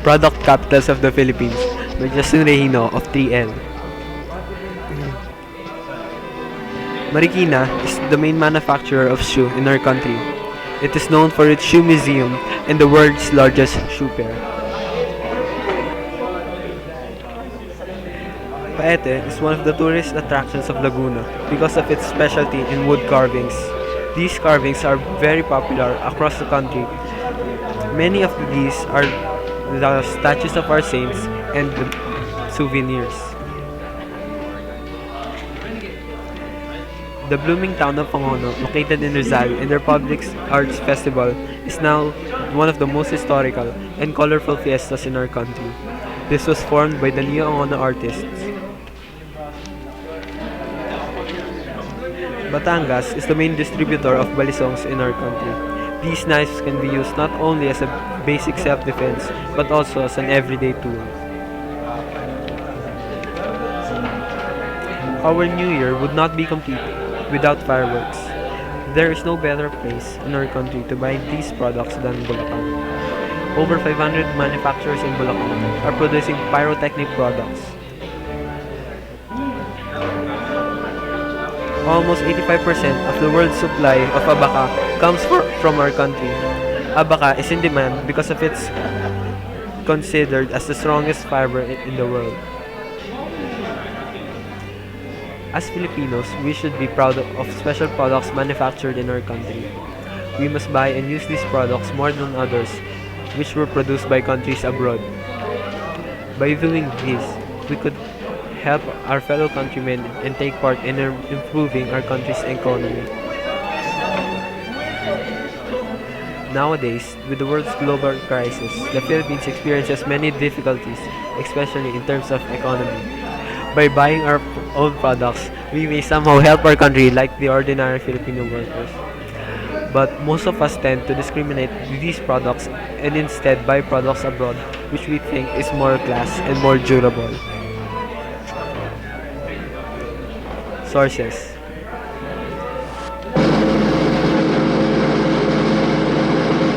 Product Capitals of the Philippines by Justin Regino of 3L. Marikina is the main manufacturer of shoe in our country. It is known for its shoe museum and the world's largest shoe fair. Paete is one of the tourist attractions of Laguna because of its specialty in wood carvings. These carvings are very popular across the country. Many of these are the statues of our saints and the souvenirs. The blooming town of Pangono, located in Rizal, and their public arts festival is now one of the most historical and colorful fiestas in our country. This was formed by the Neo Angono artists. Batangas is the main distributor of balisongs in our country. These knives can be used not only as a basic self-defense, but also as an everyday tool. Our New Year would not be complete without fireworks. There is no better place in our country to buy these products than Bulacan. Over 500 manufacturers in Bulacan are producing pyrotechnic products. Almost 85% of the world's supply of abaca comes from our country. Abaca is in demand because of its considered as the strongest fiber in the world. As Filipinos, we should be proud of special products manufactured in our country. We must buy and use these products more than others, which were produced by countries abroad. By doing this, we could help our fellow countrymen and take part in improving our country's economy. Nowadays, with the world's global crisis, the Philippines experiences many difficulties, especially in terms of economy. By buying our own products, we may somehow help our country like the ordinary Filipino workers. But most of us tend to discriminate these products and instead buy products abroad which we think is more class and more durable. Sources: